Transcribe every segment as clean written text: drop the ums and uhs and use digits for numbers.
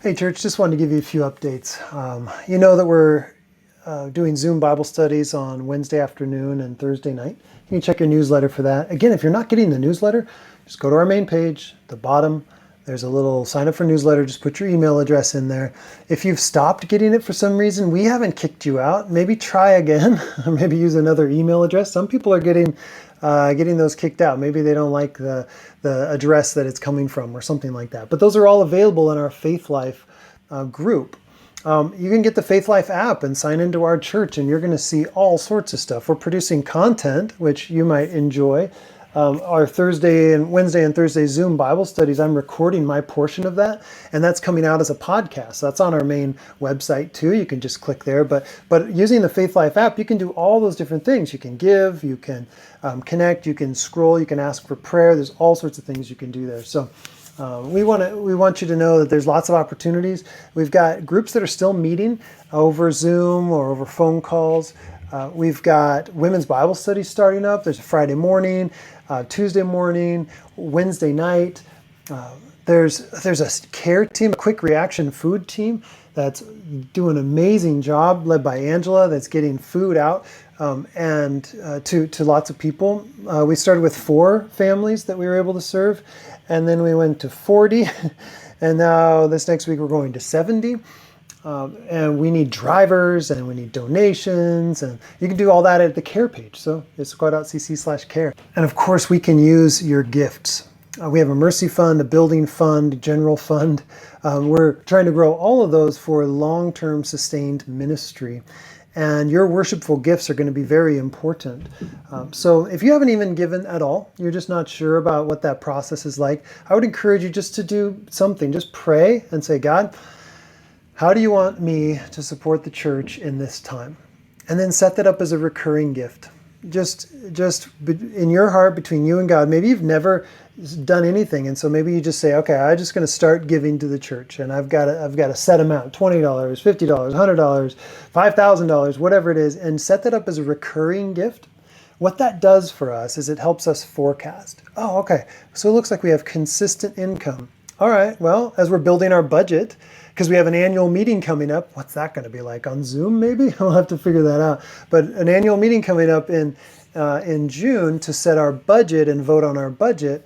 Hey church, just wanted to give you a few updates. You know that we're doing Zoom Bible studies on Wednesday afternoon and Thursday night. You can check your newsletter for that. Again, if you're not getting the newsletter, just go to our main page, the bottom. There's a little sign up for newsletter. Just put your email address in there. If you've stopped getting it for some reason, we haven't kicked you out. Maybe try again, or maybe use another email address. Some people are getting those kicked out. Maybe they don't like the address that it's coming from or something like that. But those are all available in our Faith Life group. You can get the Faith Life app and sign into our church, and you're going to see all sorts of stuff. We're producing content, which you might enjoy. Our Thursday and Wednesday and Thursday Zoom Bible studies, I'm recording my portion of that, and that's coming out as a podcast. That's on our main website too. You can just click there. But using the Faith Life app, you can do all those different things. You can give, you can connect, you can scroll, you can ask for prayer. There's all sorts of things you can do there. So we want you to know that there's lots of opportunities. We've got groups that are still meeting over Zoom or over phone calls. We've got women's Bible studies starting up. There's a Friday morning, Tuesday morning, Wednesday night. There's a care team, a quick reaction food team that's doing an amazing job, led by Angela, that's getting food out and to lots of people. We started with 4 families that we were able to serve, and then we went to 40, and now this next week we're going to 70. And we need drivers, and we need donations, and you can do all that at the care page. So it's squad.cc/care. And of course, we can use your gifts. We have a mercy fund, a building fund, a general fund. We're trying to grow all of those for long-term sustained ministry. And your worshipful gifts are going to be very important. So if you haven't even given at all, you're just not sure about what that process is like, I would encourage you just to do something. Just pray and say, God, how do you want me to support the church in this time? And then set that up as a recurring gift. Just in your heart, between you and God. Maybe you've never done anything, and so maybe you just say, okay, I'm just going to start giving to the church, and I've got a set amount, $20, $50, $100, $5,000, whatever it is, and set that up as a recurring gift. What that does for us is it helps us forecast. Oh, okay, so it looks like we have consistent income. All right, well, as we're building our budget, because we have an annual meeting coming up. What's that going to be like? On Zoom, maybe? We'll have to figure that out. But an annual meeting coming up in June to set our budget and vote on our budget.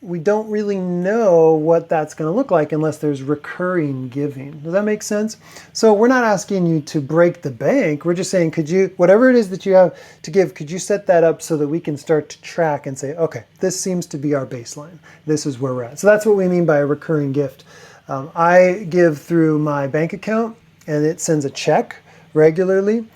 We don't really know what that's going to look like unless there's recurring giving. Does that make sense? So we're not asking you to break the bank. We're just saying, could you, whatever it is that you have to give, could you set that up so that we can start to track and say, okay, this seems to be our baseline. This is where we're at. So that's what we mean by a recurring gift. I give through my bank account, and it sends a check regularly.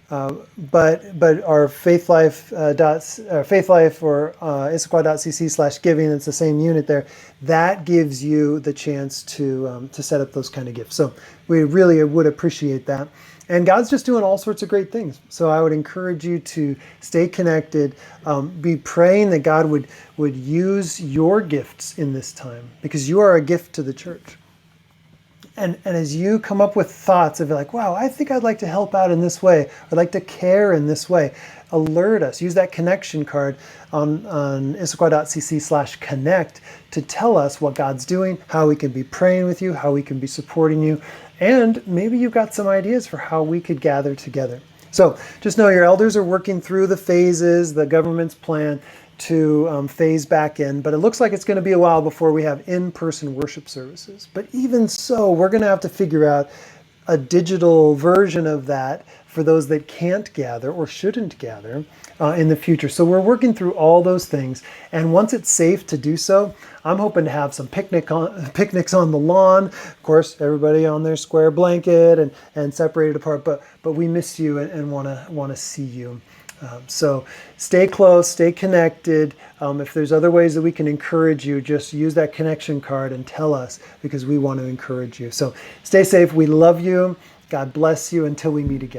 But our Faith Life or Issachar.cc/giving, it's the same unit there. That gives you the chance to set up those kind of gifts. So we really would appreciate that. And God's just doing all sorts of great things. So I would encourage you to stay connected, be praying that God would use your gifts in this time, because you are a gift to the church. And as you come up with thoughts of like, wow, I think I'd like to help out in this way. I'd like to care in this way. Alert us. Use that connection card on issachar.cc/connect to tell us what God's doing, how we can be praying with you, how we can be supporting you. And maybe you've got some ideas for how we could gather together. So just know your elders are working through the phases, the government's plan to phase back in, but it looks like it's going to be a while before we have in-person worship services. But even so, we're going to have to figure out a digital version of that for those that can't gather or shouldn't gather in the future. So we're working through all those things, and once it's safe to do so, I'm hoping to have some picnics on the lawn. Of course, everybody on their square blanket and separated apart, but we miss you and want to see you. So stay close, stay connected. If there's other ways that we can encourage you, just use that connection card and tell us, because we want to encourage you. So stay safe. We love you. God bless you until we meet again.